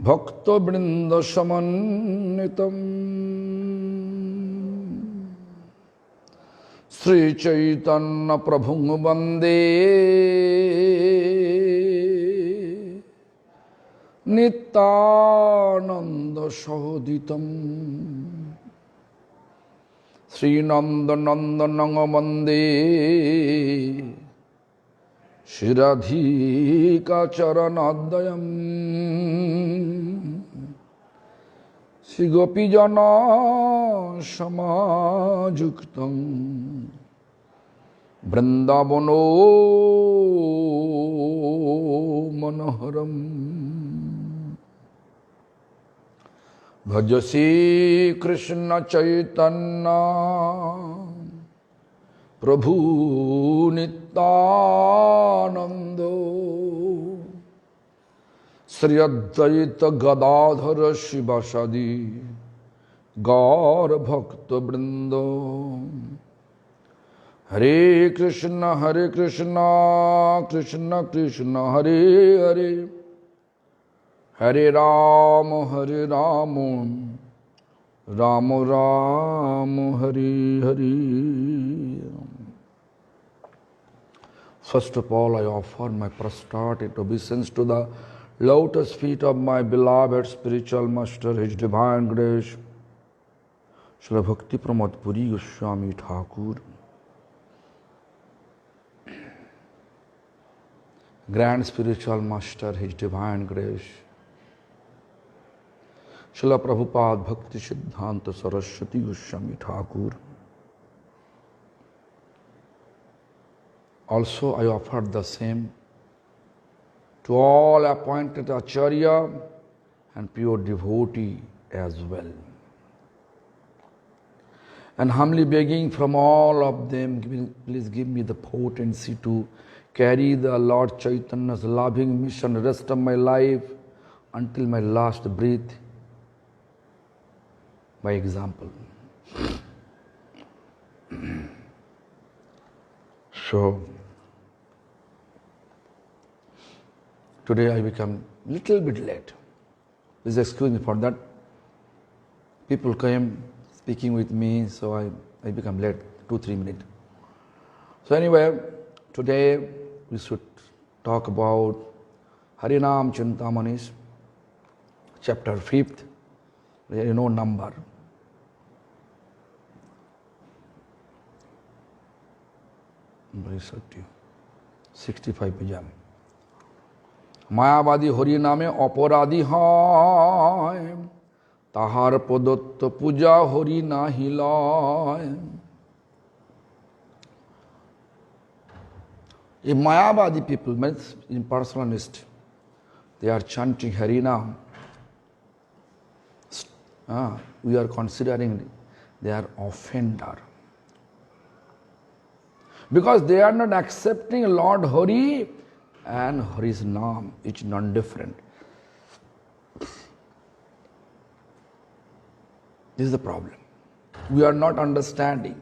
Bhakta-brinda samanitam Sri Chaitanya Prabhu Bande Nityananda Sahoditam Sri Nanda Nanda Bande Shri Radhika Charanadayam Shri Gopijana Samajuktam Vrindavano Manoharam Bhajasi Krishna Chaitanya Prabhu Nityanando Sri Advaita Gadadhara Shivasadi Gaur Bhakta Brinda Hare Krishna Krishna Krishna Hare Hare Hare Rama Rama Rama Hare Hare. First of all, I offer my prostrated obeisance to the lotus feet of my beloved spiritual master, His Divine Grace, Srila Bhakti Pramod Puri Goswami Thakur, Grand Spiritual Master, His Divine Grace, Srila Prabhupada Bhakti Siddhanta Saraswati Goswami Thakur. Also, I offer the same to all appointed Acharya and pure devotee as well. And humbly begging from all of them, please give me the potency to carry the Lord Chaitanya's loving mission the rest of my life until my last breath by example. So, today I become little bit late. Please excuse me for that. People came speaking with me, so I become late 2-3 minutes. So anyway, today we should talk about Harinama Cintamani, chapter 5th. You know number. Very 65 pejam. মায়াবাদী Hari নামে অপরাধী হয়, তাহার প্রদত্ত পূজা হরি নাহি লয়। A Mayavadi people, means impersonalist, they are chanting Harinam. We are considering they are offender. Because they are not accepting Lord Hari and Hari's Naam, it's non-different. This is the problem. We are not understanding.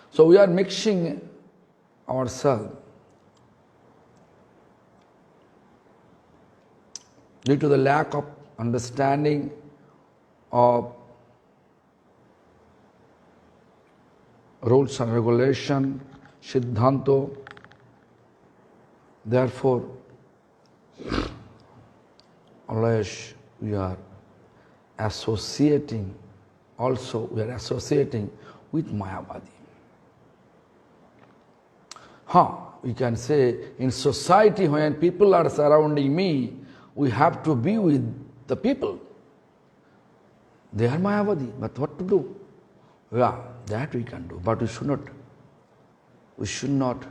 So we are mixing ourselves due to the lack of understanding of rules and regulation, Siddhanto. Therefore, always we are associating with Mayavadi. We can say in society when people are surrounding me, we have to be with the people. They are Mayavadi, but what to do? Yeah, that we can do, but we should not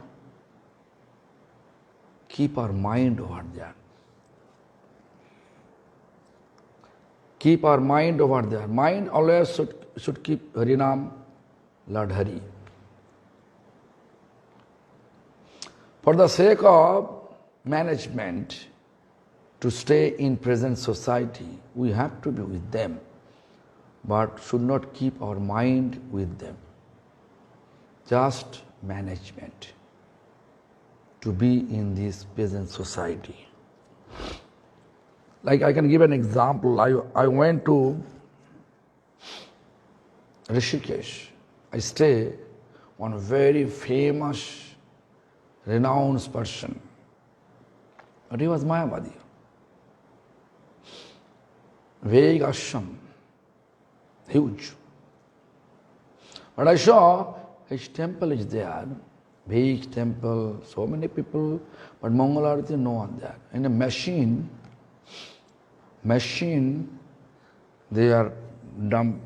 keep our mind over there. Keep our mind over there. Mind always should keep Harinam, Lord Hari. For the sake of management, to stay in present society, we have to be with them, but should not keep our mind with them. Just management to be in this present society. Like I can give an example. I went to Rishikesh. I stay on a very famous, renowned person. But he was Mayavadi. Big ashram, huge. But I saw his temple is there, big temple, so many people, but Mangalarati no one there. In a machine, they are dumb.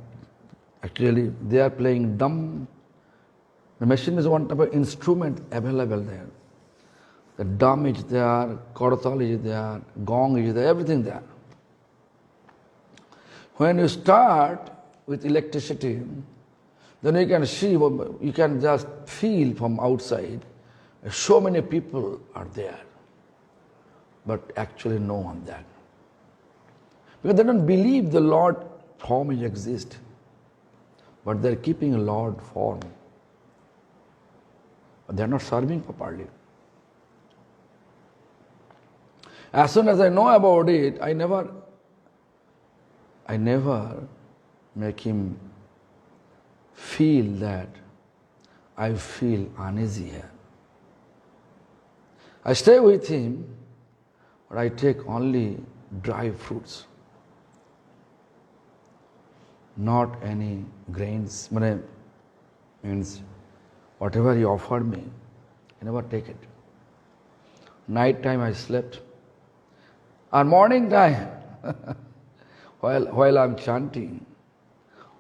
Actually, they are playing dumb. The machine is one type of instrument available there. The drum is there, kortal is there, gong is there, everything there. When you start with electricity, then you can see, you can just feel from outside, so many people are there, but actually no one there. Because they don't believe the Lord form exists, but they're keeping a Lord form. But they're not serving properly. As soon as I know about it, I never make him feel that I feel uneasy here. I stay with him, but I take only dry fruits, not any grains. Means whatever he offered me, I never take it. Night time I slept. And morning time, while I'm chanting,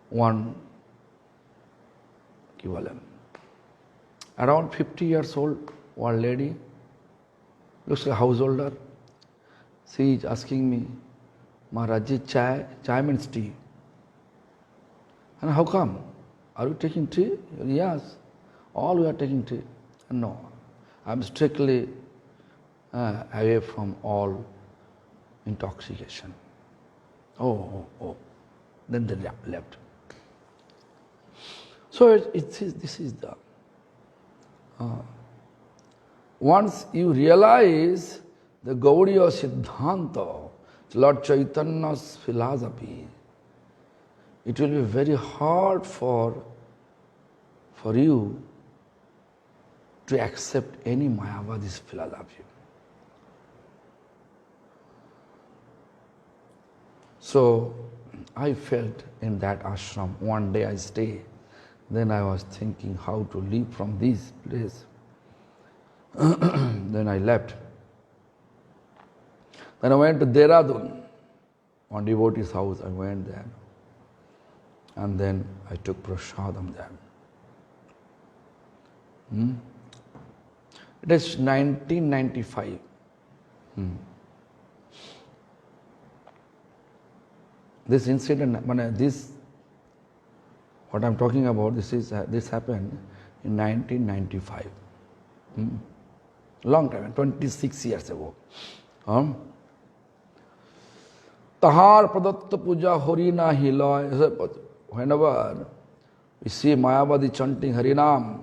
one around 50 years old, one lady, looks like a householder. She is asking me, Maharaj, chai means tea. And how come? Are you taking tea? Yes, all we are taking tea. No, I'm strictly away from all intoxication. Oh. Then they left. So this is the... once you realize the Gaudiya Siddhanta, Lord Chaitanya's philosophy, it will be very hard for you to accept any Mayavadi's philosophy. So I felt in that ashram, one day I stayed, then I was thinking how to leave from this place. Then I left. Then I went to Dehradun, one devotee's house, I went there. And then I took prasadam there. It is 1995. This incident, what I'm talking about, this happened in 1995. Long time, 26 years ago. Tahar pradatta puja harina hiloy. Whenever we see Mayavadi chanting Harinam,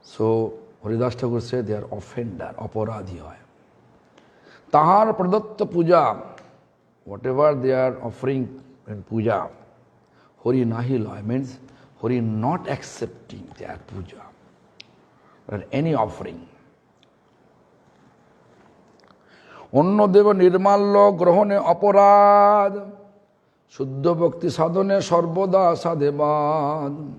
so Haridas Thakur said they are offender, aparadhi hoy. Tahar pradatta puja, whatever they are offering in puja, Hari nahi loy means Hari not accepting their puja or any offering. Onno deva nirmallo grohone aparad, Shuddha bhakti sadhane sarvada sadhebad.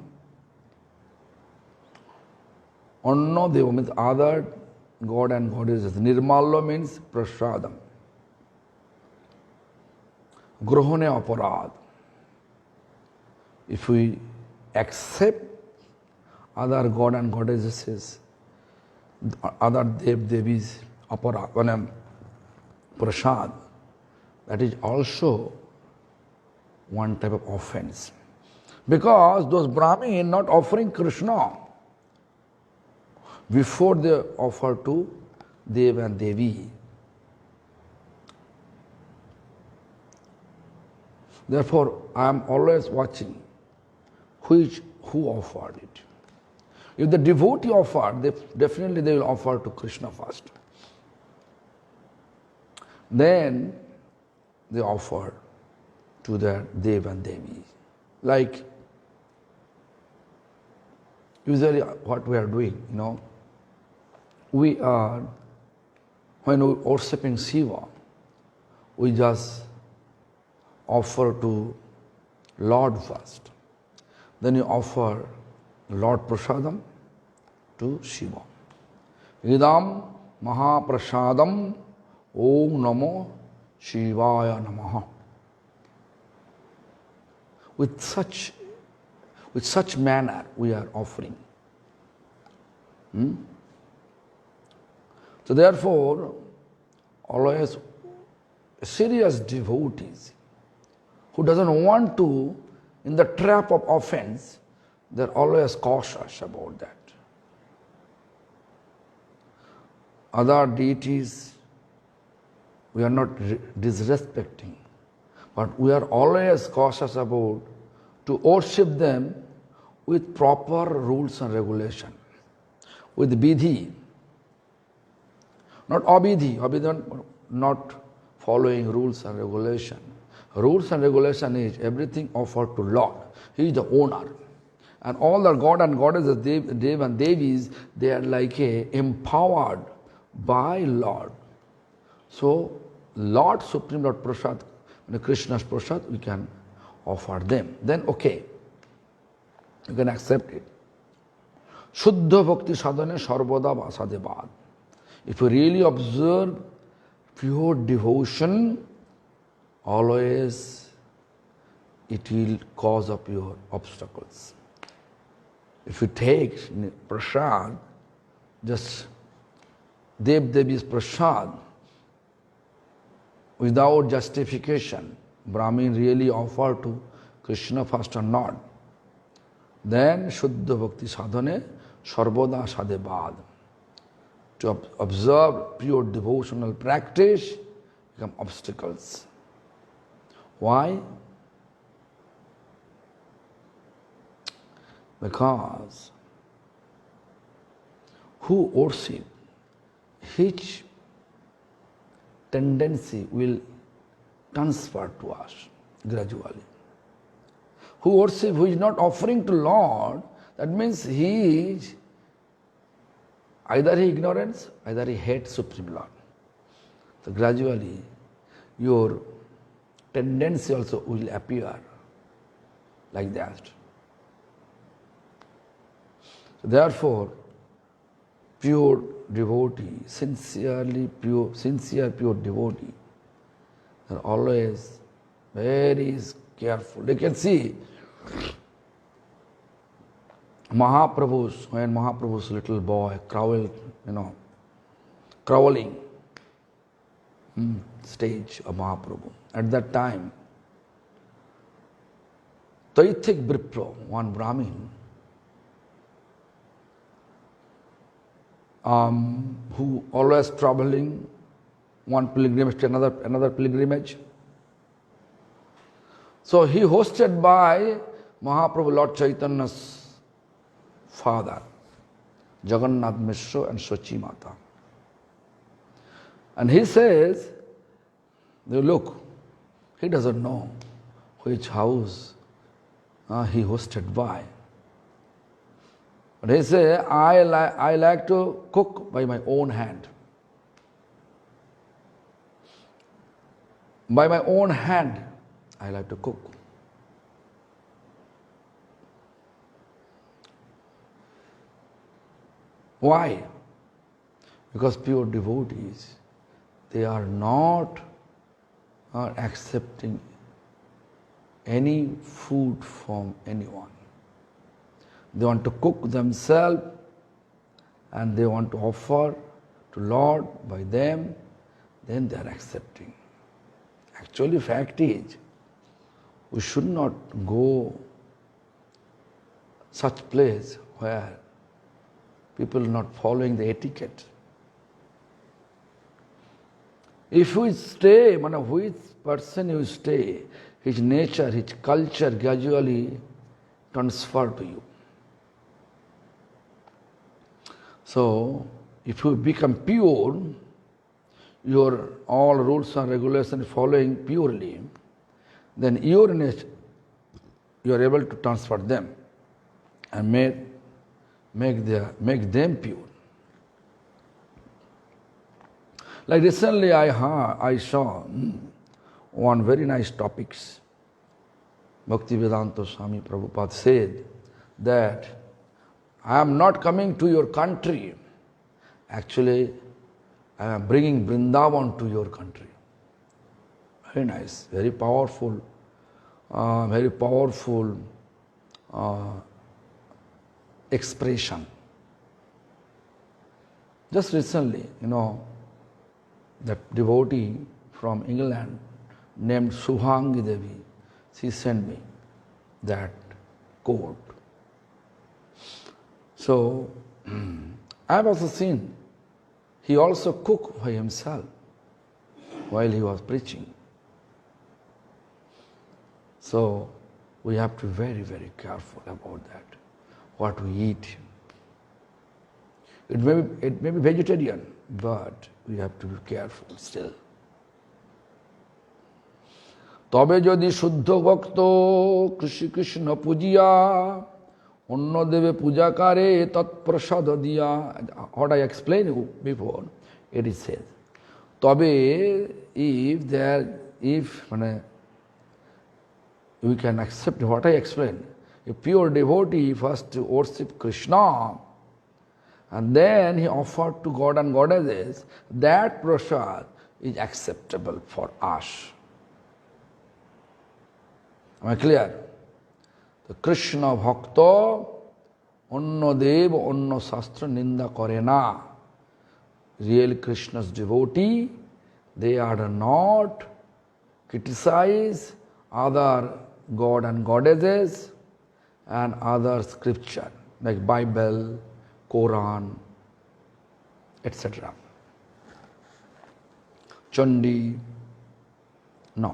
Onno deva means other God and goddesses. Nirmallo means prasadam. Grohone aparad. If we accept other God and goddesses, other dev-devis, aparad, prasad, that is also one type of offense. Because those Brahmin not offering Krishna before they offer to Dev and Devi. Therefore, I am always watching who offered it. If the devotee offer, definitely they will offer to Krishna first. Then they offer to their Dev and Devi. Like usually what we are doing, we are, when we are worshipping Shiva, we just offer to Lord first. Then you offer Lord Prasadam to Shiva. Idam Mahaprasadam Om Namo Shivaya Namaha. With such manner we are offering. So therefore, always serious devotees who doesn't want to in the trap of offense, they're always cautious about that. Other deities, we are not disrespecting, but we are always cautious about to worship them with proper rules and regulation, with vidhi, not abidhi, not following rules and regulation. Rules and regulation is everything offered to Lord. He is the owner. And all the God and goddesses, Dev and Devis, they are like empowered by Lord. So, Lord, Supreme Lord Prasad, Krishna's Prasad, we can offer them. Then okay, you can accept it. Shuddha Bhakti Sadhane Sarvada Vasadebad. If you really observe pure devotion, always it will cause up your obstacles. If you take prasad, just Dev Devi's prasad, without justification, Brahmin really offered to Krishna first or not, then Shuddha Bhakti Sadhane Sarvada Sadebad. To observe pure devotional practice become obstacles. Why? Because who worship, his tendency will transfer to us gradually. Who worship, who is not offering to Lord, that means he is either he ignorance, either he hates Supreme Lord. So gradually your tendency also will appear like that. So therefore, pure devotee, sincere pure devotee, they are always very careful. They can see Mahaprabhu's, when Mahaprabhu's little boy crawling stage of Mahaprabhu. At that time, Taitik Bripro, one Brahmin, who always traveling one pilgrimage to another pilgrimage. So he hosted by Mahaprabhu Lord Chaitanya's father, Jagannath Mishra and Sachi Mata. And he says, look, he doesn't know which house he hosted by. But he says, I like to cook by my own hand. By my own hand, I like to cook. Why? Because pure devotees, they are not accepting any food from anyone. They want to cook themselves and they want to offer to Lord by them, then they are accepting. Actually, fact is, we should not go such place where people are not following the etiquette. If we stay, which person you stay, his nature, his culture gradually transfer to you. So, if you become pure, your all rules and regulations following purely, then your nature, you are able to transfer them and make them pure. Like recently I saw one very nice topics. Bhakti Vedanta Swami Prabhupada said that I am not coming to your country. Actually, I am bringing Vrindavan to your country. Very nice, very powerful expression. Just recently, that devotee from England named Subhangi Devi, she sent me that quote. So, I have also seen, he also cooked by himself while he was preaching. So, we have to be very, very careful about that, what we eat. It may be vegetarian, but we have to be careful still. তবে যদি শুদ্ধ ভক্ত কৃষ্ণ পূজিয়া অন্য দেবে পূজাকারে তৎপ্রসাদ দিয়া. What I explained before, it is said. তবে if we can accept what I explained, a pure devotee first worship Krishna and then he offered to God and goddesses, that prasad is acceptable for us. Am I clear? The Krishna Bhakta, Onno Dev, Onno Sastra Ninda Korena. Real Krishna's devotee, they are not criticize other God and goddesses and other scripture like Bible, Quran, etc. Chandi, no.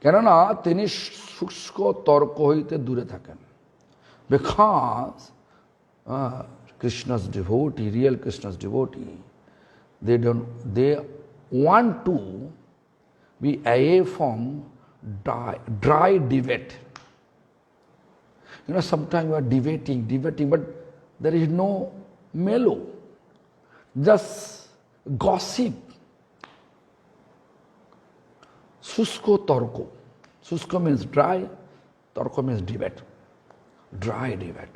কেননা তিনি শুষ্ক তর্ক হইতে দূরে থাকেন. Because Krishna's devotee, real Krishna's devotee, they want to be away from dry debate. Sometimes you are debating, but there is no mellow, just gossip. Susko torko. Susko means dry, torko means debate. Dry debate.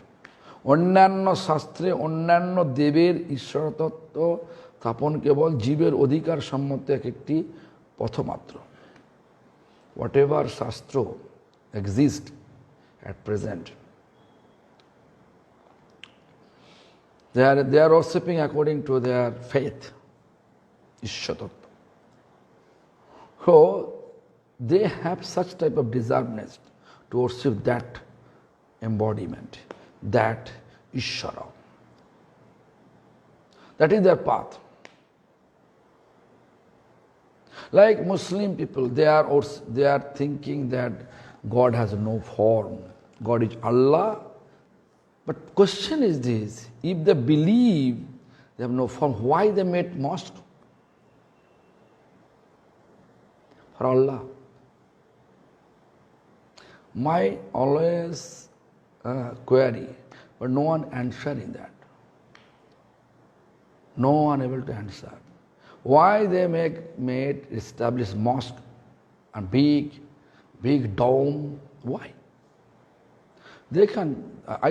অন্যান্য শাস্ত্রে অন্যান্য দেবের ঈশ্বর তত্ত্ব স্থাপন কেবল জীবের অধিকার সম্মত একটি পথমাত্র. Whatever shastra exists at present, they are worshipping according to their faith, ঈশ্বর তত্ত্ব. So, they have such type of deservedness to worship that embodiment, that Ishvara. That is their path. Like Muslim people, they are thinking that God has no form, God is Allah. But question is this, if they believe they have no form, why they made mosque? For Allah. My always query, but no one answering that. No one able to answer. Why they establish mosque and big dome? Why? They can.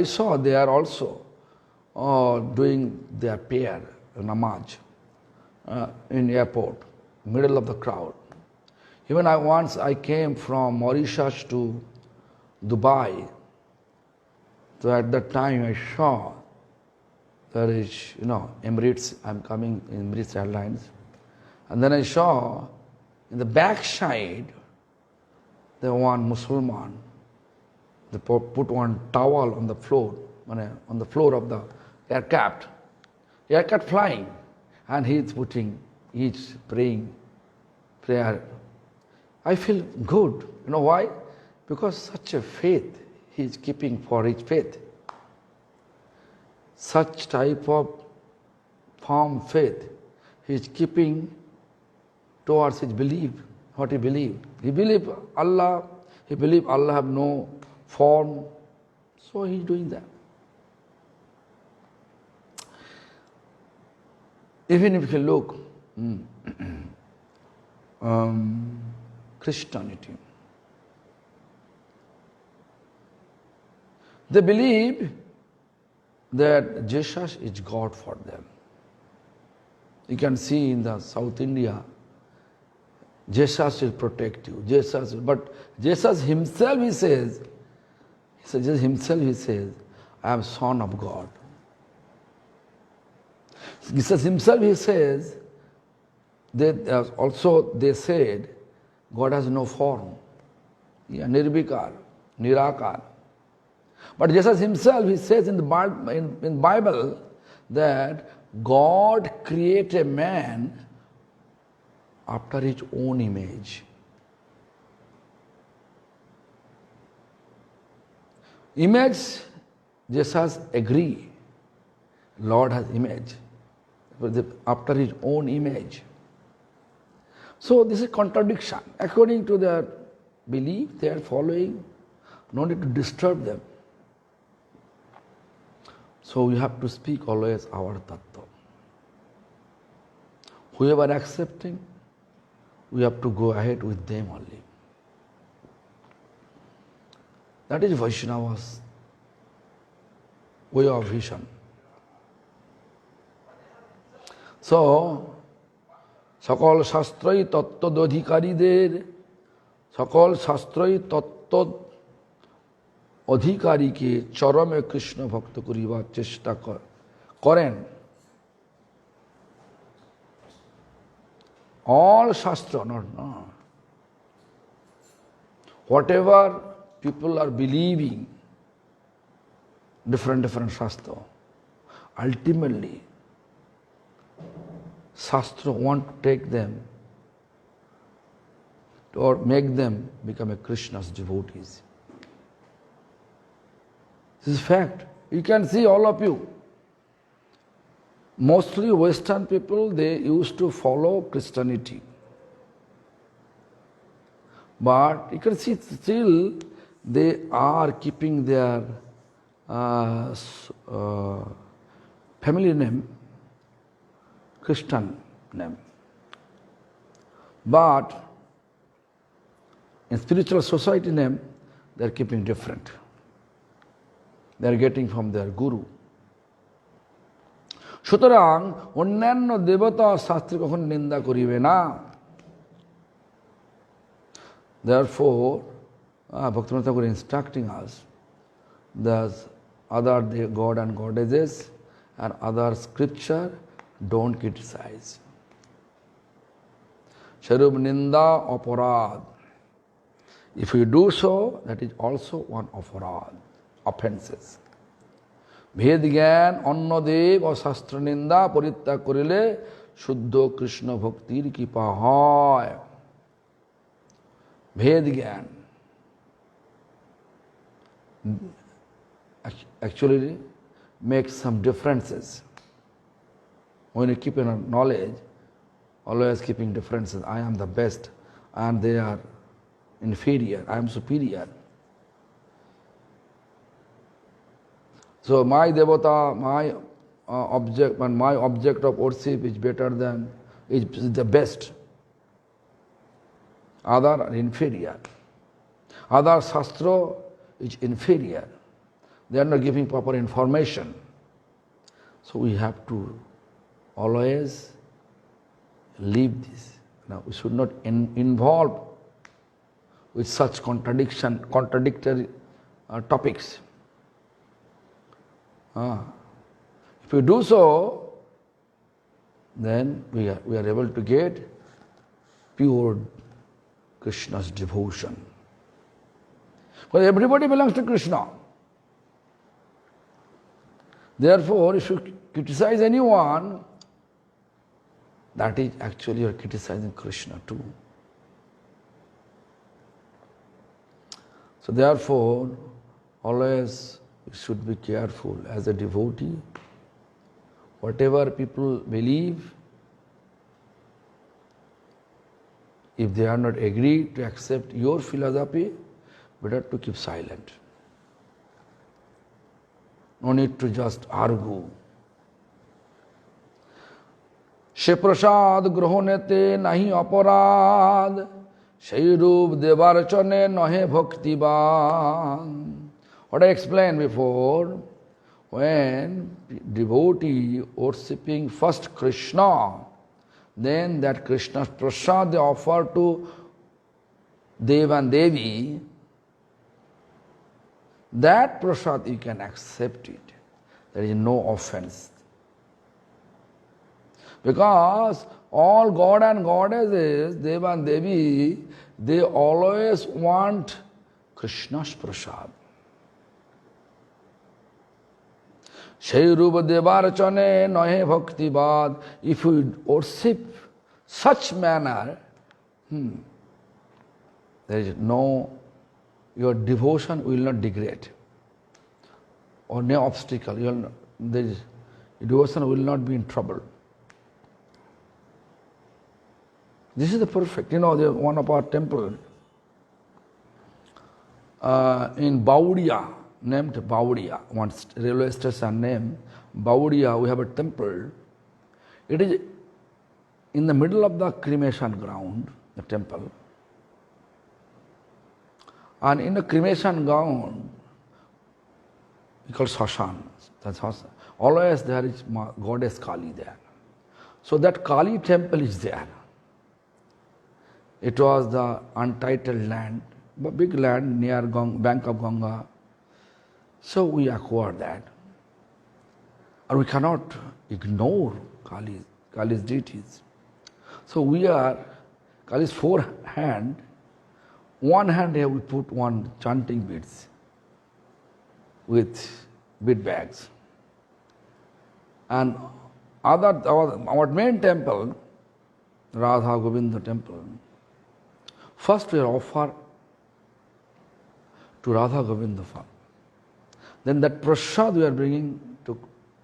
I saw they are also doing their prayer, namaz, in airport, middle of the crowd. Even once I came from Mauritius to Dubai. So at that time I saw there is, Emirates, I'm coming in Emirates Airlines. And then I saw in the back side, there one Muslim, they put one towel on the floor of the aircraft flying, and he's praying prayer. I feel good. You know why? Because such a faith he is keeping for his faith. Such type of firm faith. He is keeping towards his belief, what he believed. He believed Allah have no form, so he is doing that. Even if you look, Christianity, they believe that Jesus is God for them. You can see in the South India, Jesus will protect you. But Jesus himself, he says, I am Son of God. Jesus himself, he says, they said, God has no form. Nirvikar, Nirakar. But Jesus himself, he says in the Bible that God created man after his own image. Image, Jesus agree. Lord has image, after his own image. So this is contradiction. According to their belief, they are following. No need to disturb them. So we have to speak always our tattva. Whoever accepting, we have to go ahead with them only. That is Vaishnava's way of vision. So, সকল শাস্ত্রই তত্ত্বদধিকারীদের, সকল শাস্ত্রই তত্ত্ব অধিকারীকে চরমে কৃষ্ণ ভক্ত করিবার চেষ্টা করেন। All Shastra, no. Whatever people are believing, different Shastra, ultimately, Shastra want to take them or make them become a Krishna's devotees. This is fact. You can see all of you. Mostly Western people, they used to follow Christianity. But you can see still they are keeping their family name, Christian name. But in spiritual society name, they are keeping different. They are getting from their guru. সুতরাং অন্যান্য দেবতা শাস্ত্রে কখনো নিন্দা করিবে না। Therefore, Bhaktivinoda Thakur instructing us that other God and goddesses and other scripture don't criticize. Sharub ninda aparad. If you do so, that is also one aparad, offenses. ভেদ জ্ঞান অন্নদেব ও শাস্ত্র নিন্দা পরিত্যাগ করিলে শুদ্ধ কৃষ্ণ ভক্তির কৃপা হয়। ভেদ জ্ঞান actually makes some differences. When you keep in knowledge, always keeping differences. I am the best and they are inferior. I am superior. So my devata, my object of worship is better than, is the best. Other are inferior. Other shastra is inferior. They are not giving proper information. So we have to always leave this. Now we should not involve with such contradictory topics. If we do so, then we are able to get pure Krishna's devotion. Because everybody belongs to Krishna. Therefore, if you criticize anyone, that is actually you are criticizing Krishna too. So therefore, always we should be careful as a devotee. whatever people believe, if they are not agreed to accept your philosophy, better to keep silent. No need to just argue. সে প্রসাদ গ্রহণেতে নাহি অপরাধ, সেই রূপ দেবার চনে নহে ভক্তিবান. What I explained before, when devotee worshipping first Krishna, then that Krishna's prasad they offer to Deva and Devi, that prasad you can accept it. There is no offense. Because all God and Goddesses, Deva and Devi, they always want Krishna's prasad. Shei rupa devar chane nohe bhakti bad. If you worship such manner, there is no, your devotion will not degrade. Or no obstacle. Your devotion will not be in trouble. This is the perfect. One of our temple in Bodhayan, named Bodhayan, one railway station named Bodhayan, we have a temple. It is in the middle of the cremation ground, the temple. And in the cremation ground, we call Sashan. Always there is goddess Kali there. So that Kali temple is there. It was the untitled land, but big land near bank of Ganga. So we acquired that. And we cannot ignore Kali's deities. So we are, Kali's four hand, one hand here we put one chanting beads with bead bags. And our main temple, Radha Govinda temple, first we offer to Radha Govinda Farm. Then that prasad we are bringing to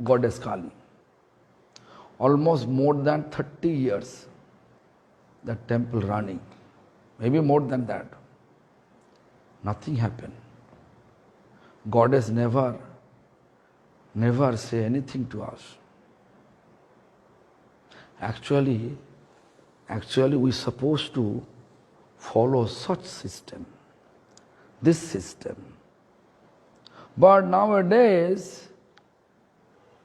Goddess Kali. Almost more than 30 years that temple running. Maybe more than that. Nothing happened. Goddess never say anything to us. Actually we supposed to follow such system, this system. But nowadays,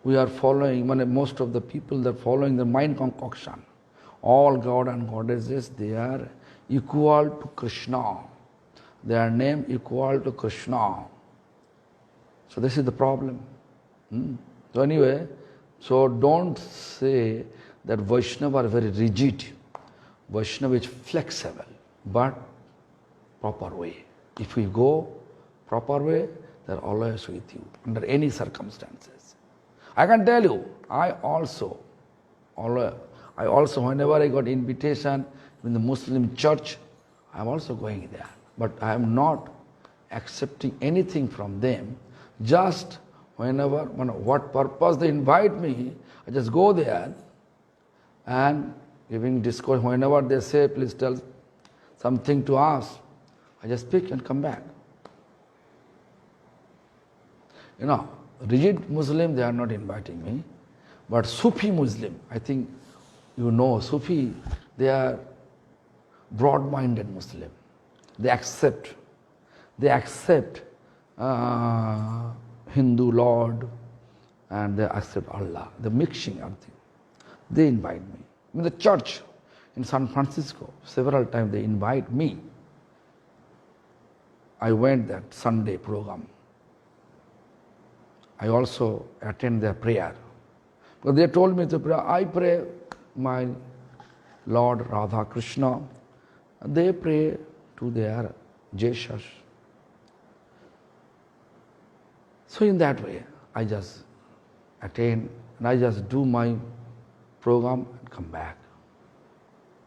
we are following, most of the people that are following the mind concoction. All God and Goddesses, they are equal to Krishna. Their name equal to Krishna. So this is the problem. So anyway, so don't say that Vaishnava are very rigid. Vaishnava is flexible. But proper way. If we go proper way, they are always with you, under any circumstances. I can tell you, I also, whenever I got invitation in the Muslim church, I am also going there. But I am not accepting anything from them. Just whenever, what purpose they invite me, I just go there and giving discourse. Whenever they say, please tell something to us, I just speak and come back. Rigid Muslim, they are not inviting me. But Sufi Muslim, I think Sufi, they are broad-minded Muslim. They accept Hindu Lord and they accept Allah. The mixing of things. They invite me. In the church in San Francisco, several times they invite me. I went that Sunday program. I also attend their prayer. But they told me to pray. I pray my Lord Radha Krishna. They pray to their Jesus. So in that way, I just attend and I just do my program and come back.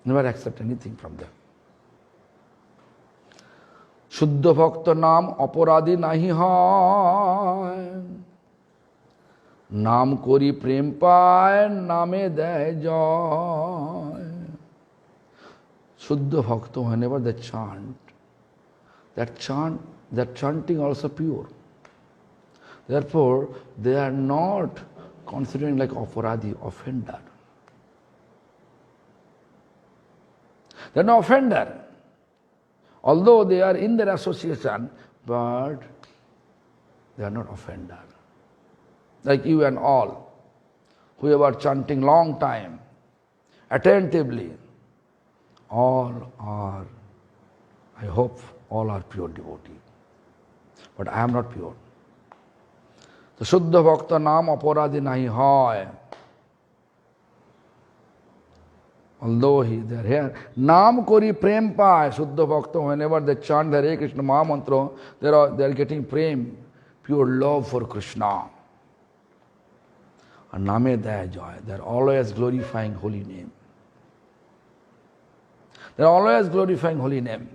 Never accept anything from them. Shuddha Bhakta Naam Aparadi Nahi Hai. Nam kori prem paay, name de joy. Shuddha bhakta, whenever they chant, that chanting also pure. Therefore, they are not considering like aparadhi, offender. They are no offender. Although they are in their association, but they are not offender. Like you and all, who are chanting long time, attentively, all are, I hope, all are pure devotee. But I am not pure. The Shuddha Bhakta naam aparadhi nahi hoy. Although they are here, Naam kori prem paay, Shuddha Bhakta, whenever they chant the Hare Krishna Maha Mantra, they are getting prem, pure love for Krishna. And Name Daya joy, they are always glorifying holy name. They are always glorifying holy name.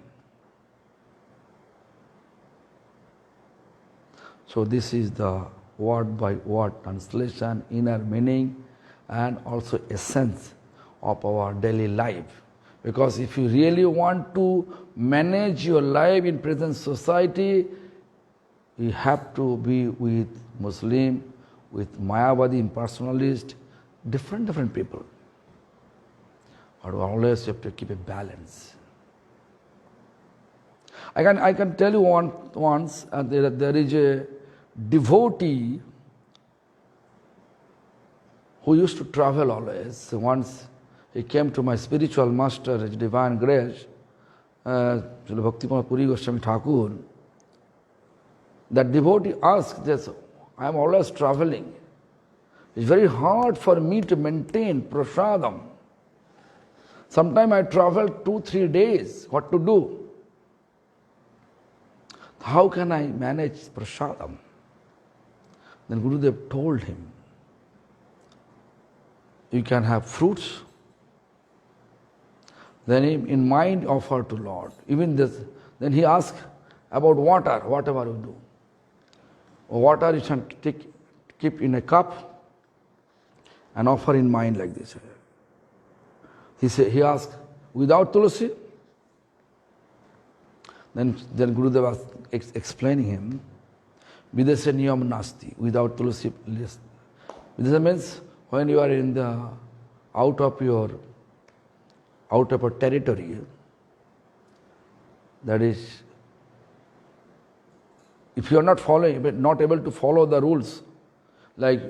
So this is the word by word translation, inner meaning, and also essence of our daily life. Because if you really want to manage your life in present society, you have to be with Muslim, with Mayavadi impersonalist, different people. But always you have to keep a balance. I can tell you once there is a devotee who used to travel always. Once he came to my spiritual master, His Divine Grace, Srila Bhakti Puri Goswami Thakur. That devotee asked this, I am always traveling. It's very hard for me to maintain prasadam. Sometimes I travel 2-3 days. What to do? How can I manage prasadam? Then Gurudev told him, you can have fruits. Then in mind offer to Lord. Even this, then he asked about water, whatever you do. Water you can keep in a cup and offer in mind like this. He asked, without tulsi? Then Gurudev was explaining him, Vidasa niyam nasti, without tulsi. Vidasa means when you are in the out of a territory, that is, if you are not following, not able to follow the rules, like,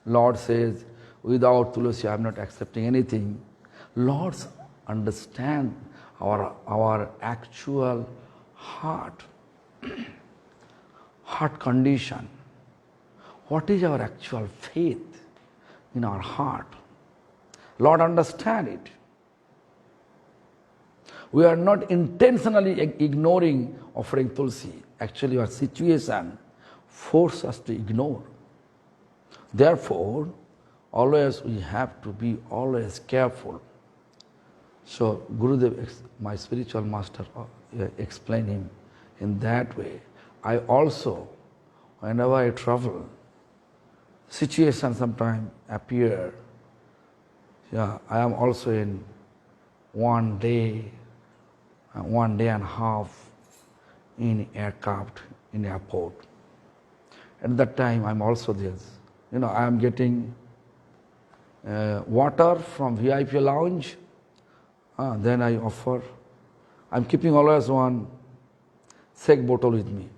Lord says, without tulsi I am not accepting anything. Lord understand our actual heart condition. What is our actual faith in our heart? Lord understand it. We are not intentionally ignoring offering tulsi. Actually, our situation forces us to ignore. Therefore, always we have to be always careful. So Gurudev, my spiritual master, explained him in that way. I also, whenever I travel, situations sometimes appear. I am also in 1 day and a half in aircraft, in airport. At that time, I'm also there. I am getting water from VIP lounge. Then I offer. I'm keeping always one sek bottle with me.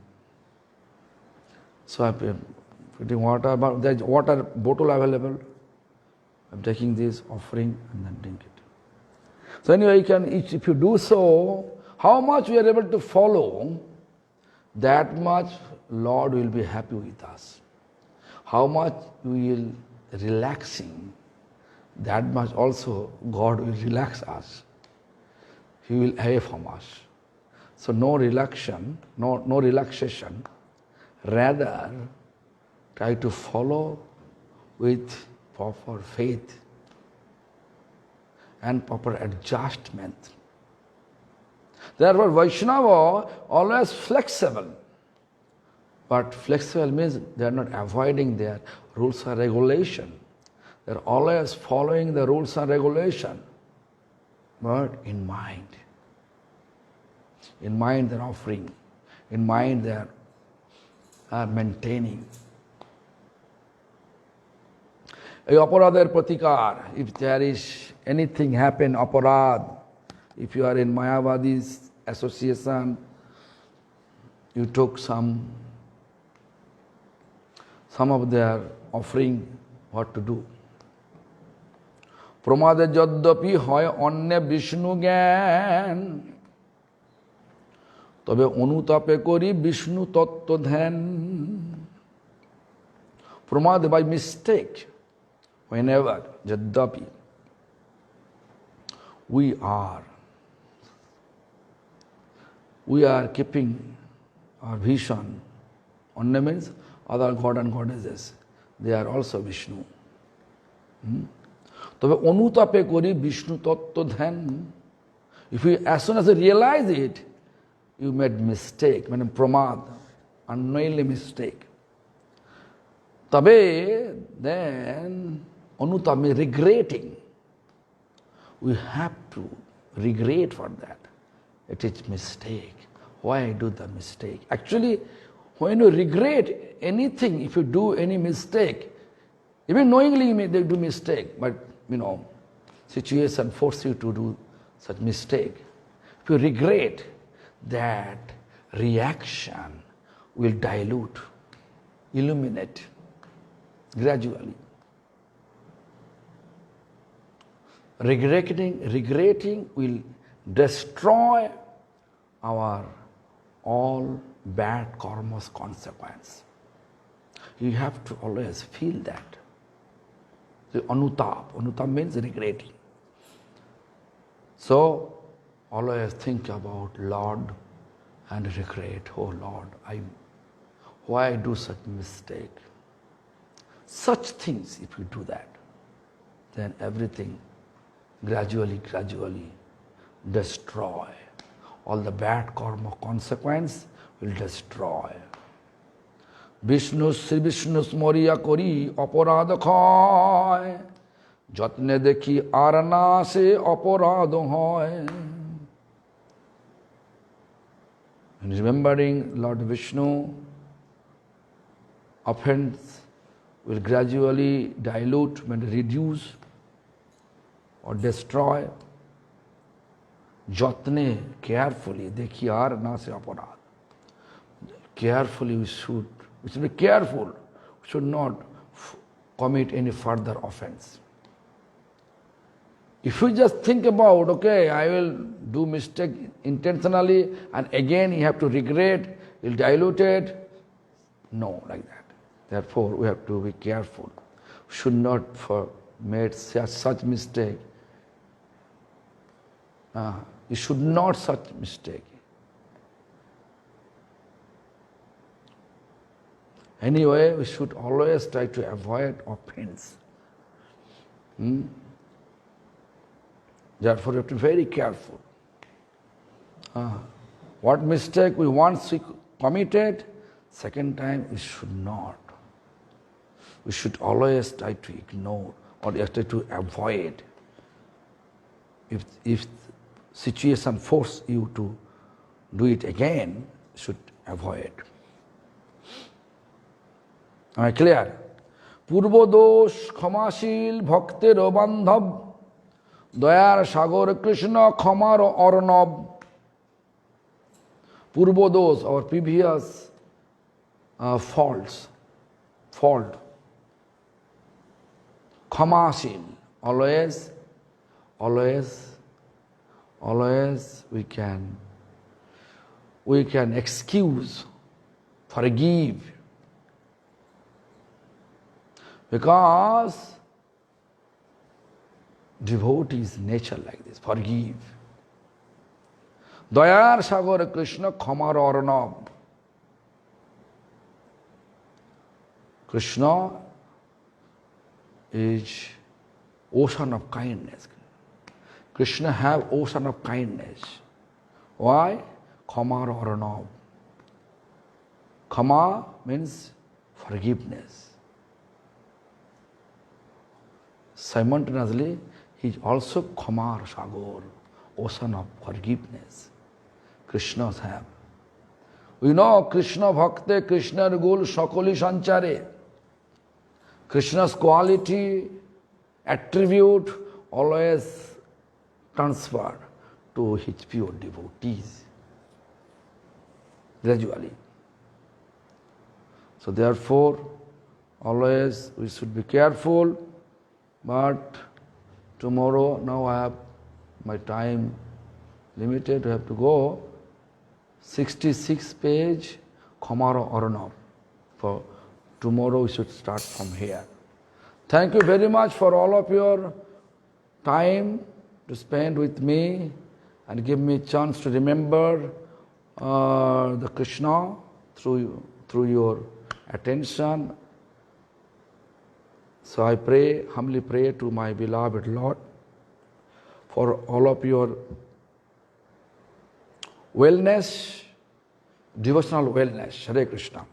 So I'm putting water, but there's water bottle available. I'm taking this, offering, and then drink it. So anyway, if you do so, how much we are able to follow, that much Lord will be happy with us. How much we will relaxing, that much also God will relax us. He will away from us. So no relaxation, rather try to follow with proper faith and proper adjustment. Therefore, Vaishnava always flexible. But flexible means they are not avoiding their rules and regulation. They are always following the rules and regulation. But in mind. In mind they are offering. In mind they are maintaining. A aparadher pratikar, if there is anything happen, aparad, if you are in Mayavadi's association, you took some of their offering, what to do? Pramade jaddapi hoy onne Vishnu gyan, tobe onutape kori Vishnu tattva dhyan. Pramade by mistake, whenever, jaddapi, we are keeping our vision. Onne means other god and goddesses. They are also Vishnu. তবে অনুতাপে করি বিষ্ণু তত্ত্ব ধ্যান. If you, as soon as you realize it, you made mistake, মানে প্রমাদ, unknowingly mistake. তবে then অনুতাপ means regretting. We have to regret for that. It is mistake. Why I do the mistake? Actually, when you regret anything, if you do any mistake, even knowingly you may do mistake, but situation force you to do such mistake. If you regret, that reaction will dilute, illuminate gradually. Regretting will destroy our all bad karma's consequence. You have to always feel that. The anutap means regretting. So, always think about Lord and regret, oh Lord, why I do such mistake? Such things, if you do that, then everything gradually destroy. All the bad karma consequence will destroy. Shri Vishnu smoriya kori aparadha khay, jatne dekhi arana se aparadha hoy. And remembering Lord Vishnu, offense will gradually dilute, reduce or destroy. Jatne, carefully, dekhi arana se aparadha. Carefully we should be careful. We should not commit any further offense. If you just think about, okay, I will do mistake intentionally and again you have to regret, you'll dilute it. No, like that. Therefore, we have to be careful. We should not make such mistake. You should not such mistake. Anyway, we should always try to avoid offense. Therefore, you have to be very careful. What mistake we once committed, second time we should not. We should always try to ignore or try to avoid. If situation force you to do it again, you should avoid. Am I clear? Purbo dosh khamashil bhakter bandhav, dayar sagor Krishna khamar arnab. Purbo dosh, our previous fault. Khamashil, always we can excuse, forgive. Because devotee's nature like this, forgive. Dayar Sagar Krishna Khamar Arnab. Krishna is ocean of kindness. Krishna have ocean of kindness. Why? Khamar Arnab. Kama means forgiveness. Simultaneously, he is also Khamar Sagar, ocean of forgiveness. Krishna's have. We know Krishna Bhakte, Krishna Gul, Sakoli Sanchare. Krishna's quality, attribute always transferred to his pure devotees. Gradually. So therefore, always we should be careful, but tomorrow, now I have my time limited, I have to go. 66 page, Khamara Aranav. For tomorrow we should start from here. Thank you very much for all of your time to spend with me and give me a chance to remember the Krishna through your attention. So I pray, humbly pray to my beloved Lord for all of your wellness, devotional wellness. Hare Krishna.